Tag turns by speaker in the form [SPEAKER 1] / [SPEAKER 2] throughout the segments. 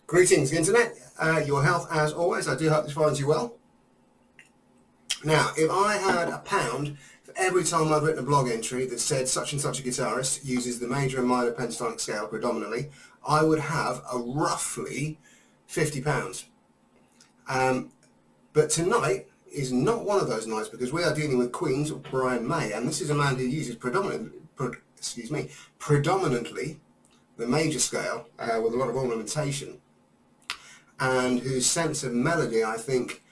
[SPEAKER 1] Greetings, Internet. Your health, as always. I do hope this finds you well. Now, if I had £1 for every time I've written a blog entry that said such and such a guitarist uses the major and minor pentatonic scale predominantly, I would have a roughly £50. But tonight is not one of those nights because we are dealing with Queen's Brian May, and this is a man who uses predominantly the major scale with a lot of ornamentation, and whose sense of melody, I think,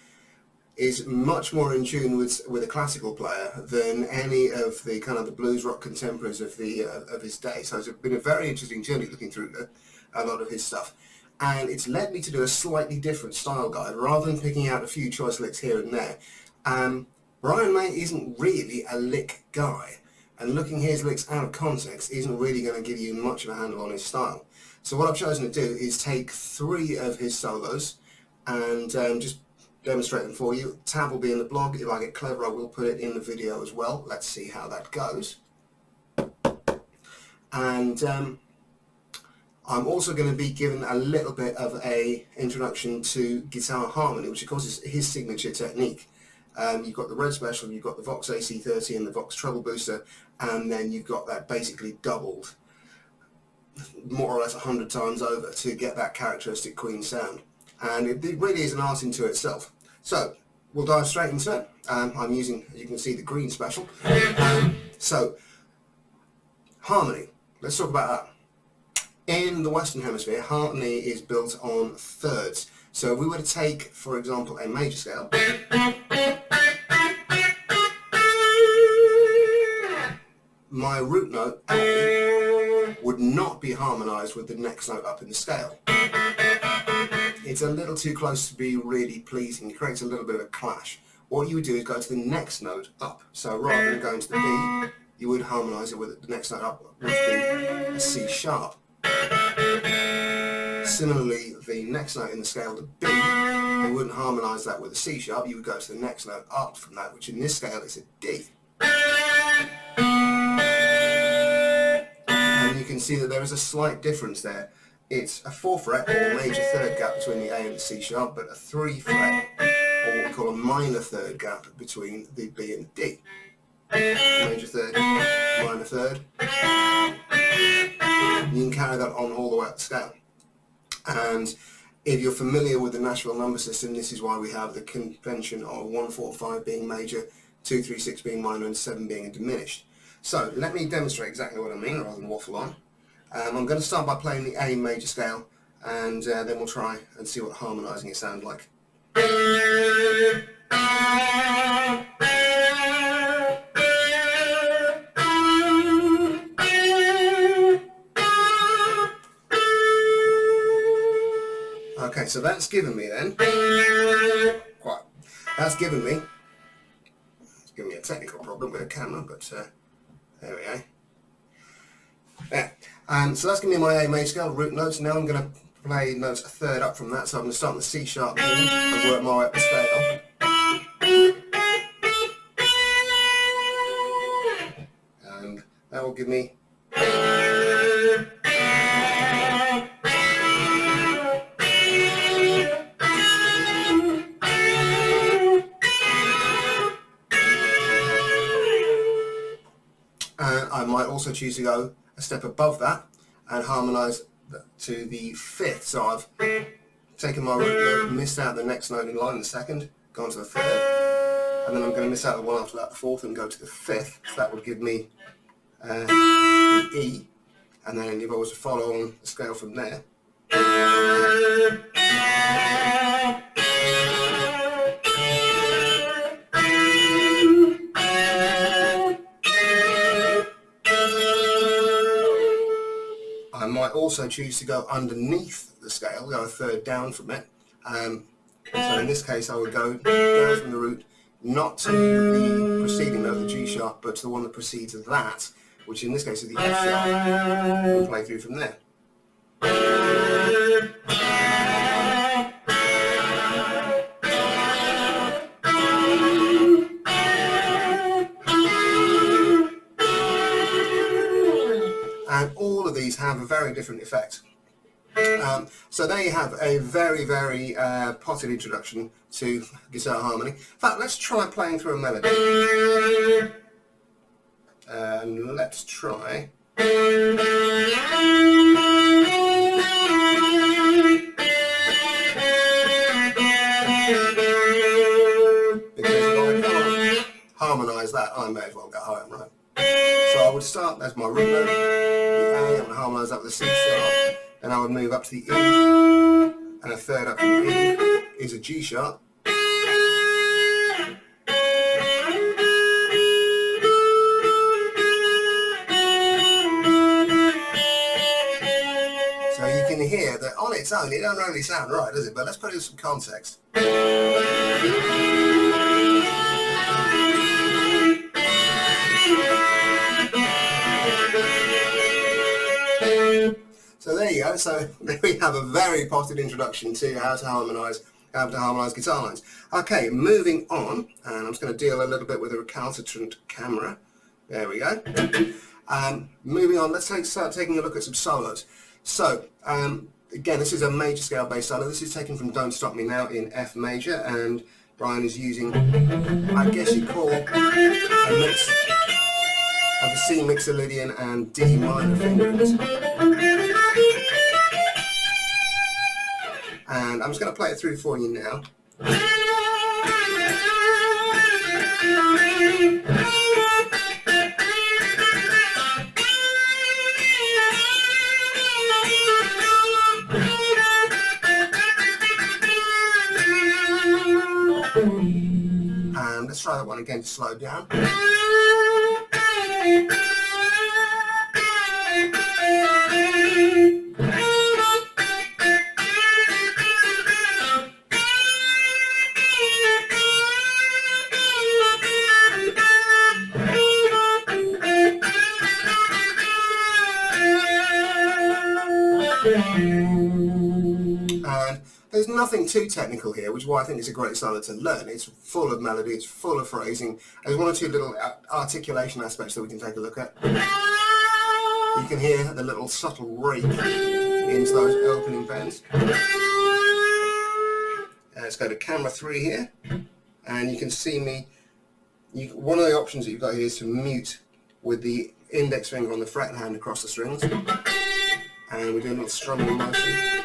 [SPEAKER 1] is much more in tune with a classical player than any of the kind of the blues rock contemporaries of his day. So it's been a very interesting journey looking through a lot of his stuff, and it's led me to do a slightly different style guide rather than picking out a few choice licks here and there. Brian May isn't really a lick guy, and looking his licks out of context isn't really going to give you much of a handle on his style. So what I've chosen to do is take 3 of his solos and just demonstrate them for you. Tab will be in the blog. If I get clever, I will put it in the video as well. Let's see how that goes. And I'm also going to be given a little bit of a introduction to guitar harmony, which of course is his signature technique. You've got the Red Special, you've got the Vox AC30 and the Vox Treble Booster, and then you've got that basically doubled more or less 100 times over to get that characteristic Queen sound. And it really is an art into itself. So we'll dive straight into it. I'm using, as you can see, the Green Special. So harmony, let's talk about that. In the Western Hemisphere, harmony is built on thirds. So if we were to take, for example, a major scale, my root note A would not be harmonized with the next note up in the scale. It's a little too close to be really pleasing. It creates a little bit of a clash. What you would do is go to the next note up. So rather than going to the B, you would harmonize it with the next note up, which would be a C sharp. Similarly, the next note in the scale, the B, you wouldn't harmonize that with a C sharp. You would go to the next note up from that, which in this scale is a D. And you can see that there is a slight difference there. It's a 4 fret or major third gap between the A and the C sharp, but a 3 fret or what we call a minor third gap between the B and the D. Major third, minor third. You can carry that on all the way up the scale. And if you're familiar with the Nashville number system, this is why we have the convention of 1, 4, 5 being major, 2, 3, 6 being minor, and 7 being a diminished. So let me demonstrate exactly what I mean rather than waffle on. I'm going to start by playing the A major scale, and then we'll try and see what harmonizing it sounds like. Okay, so that's given me then, it's given me a technical problem with a camera, but there we go. Yeah. So that's going to be my A major scale, root notes. Now I'm going to play notes a third up from that, so I'm going to start on the C sharp and work my way up the scale. And that will give me I might also choose to go a step above that and harmonize to the 5th. So I've taken my root note, missed out the next note in line, the 2nd, gone to the 3rd, and then I'm going to miss out the one after that, the 4th, and go to the 5th. So that would give me the E, and then if I was to follow on the scale from there, I might also choose to go underneath the scale, go a third down from it. So in this case I would go down from the root, not to the preceding note, the G sharp, but to the one that precedes that, which in this case is the F sharp, and play through from there. And all of these have a very different effect. So there you have a very, very potted introduction to guitar harmony. In fact, let's try playing through a melody. And let's try. Harmonise that, I may as well go home, right? So I would start, that's my root note, the A, I would harmonise up the C sharp, and I would move up to the E, and a third up from the E is a G sharp. So you can hear that on its own, it doesn't really sound right, does it? But let's put it in some context. So there you go. So we have a very potted introduction to how to harmonise guitar lines. Okay, moving on, and I'm just going to deal a little bit with a recalcitrant camera. There we go. Moving on, let's start taking a look at some solos. So again, this is a major scale bass solo. This is taken from Don't Stop Me Now in F major, and Brian is using, I guess you'd call, a mix of the C mixolydian and D minor fingers. And I'm just going to play it through for you now. And let's try that one again to slow down. And there's nothing too technical here, which is why I think it's a great solo to learn. It's full of melody, it's full of phrasing. There's one or two little articulation aspects that we can take a look at. You can hear the little subtle rake into those opening bends. Let's go to camera 3 here, and you can see me. One of the options that you've got here is to mute with the index finger on the fret and hand across the strings. And we do a little strumming motion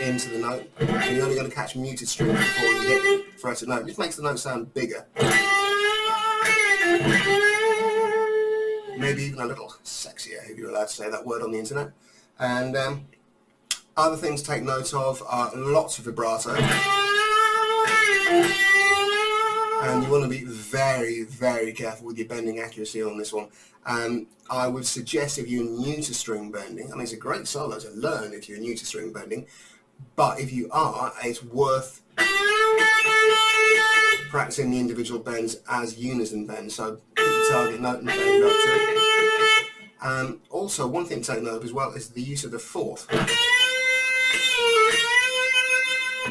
[SPEAKER 1] into the note, and you're only going to catch muted strings before you hit the fretted note. This makes the note sound bigger, maybe even a little sexier, if you're allowed to say that word on the internet. And other things to take note of are lots of vibrato, and you want to be very, very careful with your bending accuracy on this one. I would suggest, if you're new to string bending, I mean, it's a great solo to learn if you're new to string bending, but if you are, it's worth practicing the individual bends as unison bends, so pick your target note and bend up to it. Also, one thing to take note of as well is the use of the fourth.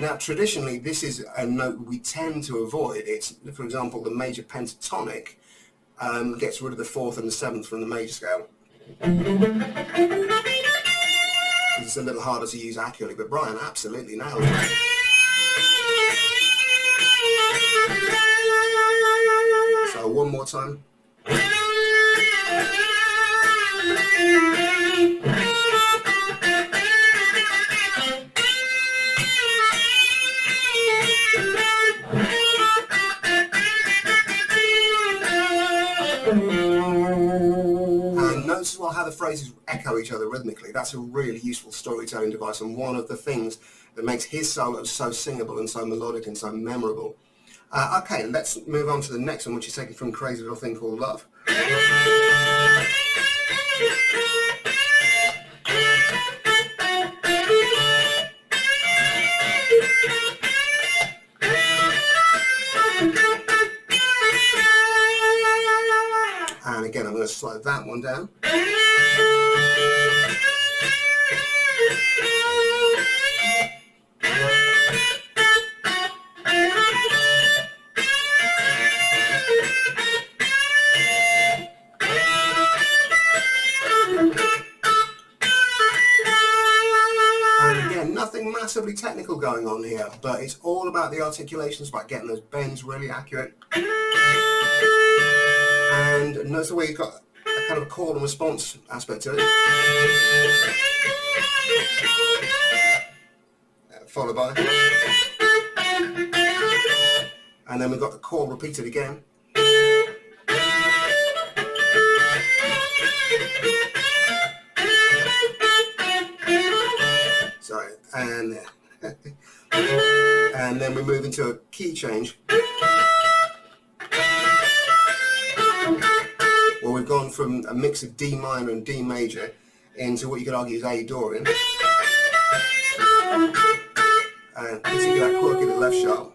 [SPEAKER 1] Now, traditionally, this is a note we tend to avoid. It's, for example, the major pentatonic gets rid of the 4th and the 7th from the major scale. It's a little harder to use accurately, but Brian absolutely nailed it. So one more time. And notice as well how the phrases echo each other rhythmically. That's a really useful storytelling device, and one of the things that makes his solos so singable and so melodic and so memorable. Okay, let's move on to the next one, which is taken from Crazy Little Thing Called Love. And again, I'm going to slow that one down. massively technical going on here, but it's all about the articulations, about getting those bends really accurate. And notice the way you've got a kind of call and response aspect to it. Followed by, and then we've got the call repeated again. Sorry, and and then we move into a key change where we've gone from a mix of D minor and D major into what you could argue is A Dorian. And hitting that quirk in the left sharp.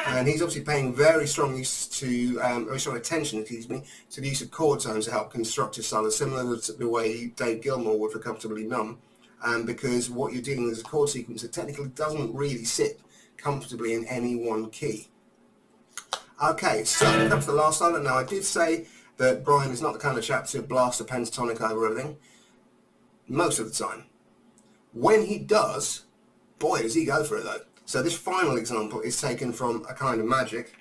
[SPEAKER 1] And he's obviously paying very strong use to, very strong attention, excuse me, to the use of chord tones to help construct his solo, similar to the way Dave Gilmour would for Comfortably Numb, because what you're dealing with is a chord sequence that technically doesn't really sit comfortably in any one key. Okay, so that comes to the last solo. Now I did say that Brian is not the kind of chap to blast a pentatonic over everything, most of the time. When he does, boy does he go for it though. So this final example is taken from A Kind of Magic.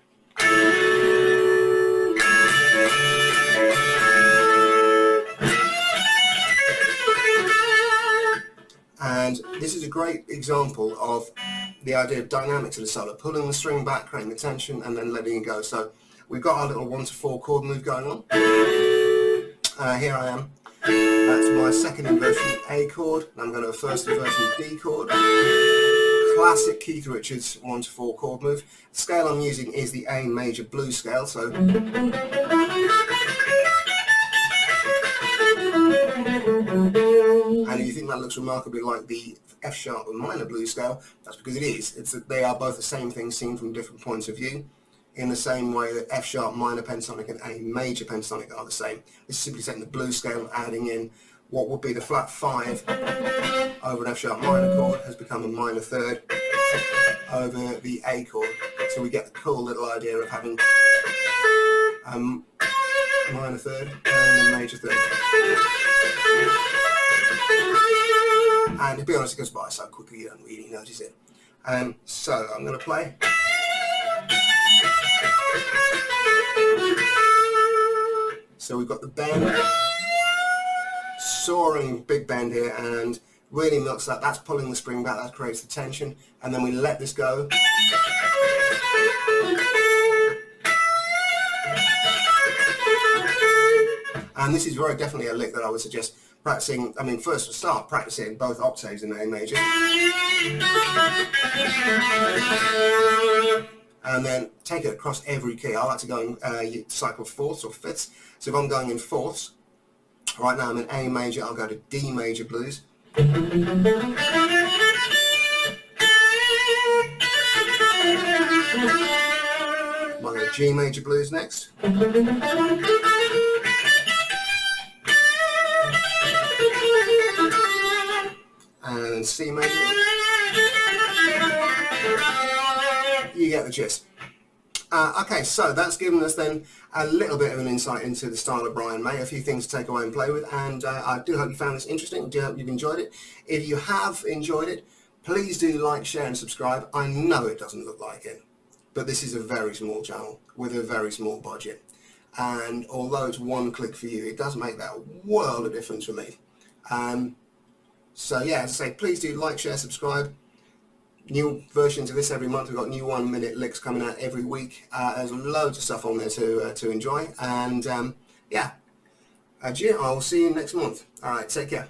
[SPEAKER 1] And this is a great example of the idea of dynamics of the solo, pulling the string back, creating the tension, and then letting it go. So we've got our little 1 to 4 chord move going on. Here I am. That's my second inversion A chord, and I'm going to a first inversion D chord. Classic Keith Richards 1 to 4 chord move. The scale I'm using is the A major blues scale, so and if you think that looks remarkably like the F sharp and minor blues scale, that's because it is. They are both the same thing seen from different points of view, in the same way that F sharp minor pentatonic and A major pentatonic are the same. This is simply taking the blues scale and adding in what would be the flat 5 over an F sharp minor chord has become a minor third over the A chord. So we get the cool little idea of having minor third and a major third. And to be honest, it goes by so quickly you don't really notice it. So I'm going to play. So we've got the bend, soaring big bend here, and really milks that. That's pulling the spring back, that creates the tension, and then we let this go. And this is very definitely a lick that I would suggest practicing. I mean, first to start practicing both octaves in A major, and then take it across every key. I like to go in cycle fourths or fifths. So if I'm going in fourths, right now I'm in A major, I'll go to D major blues. I'll go to G major blues next. And C major. You get the gist. Okay, so that's given us then a little bit of an insight into the style of Brian May, a few things to take away and play with, and I do hope you found this interesting. I do hope you've enjoyed it. If you have enjoyed it, please do like, share and subscribe. I know it doesn't look like it, but this is a very small channel with a very small budget, and although it's one click for you, it does make that world of difference for me. So yeah, as I say, please do like, share, subscribe. New versions of this every month. We've got new 1 minute licks coming out every week. There's loads of stuff on there to enjoy, and yeah, adieu. I'll see you next month. Alright, take care.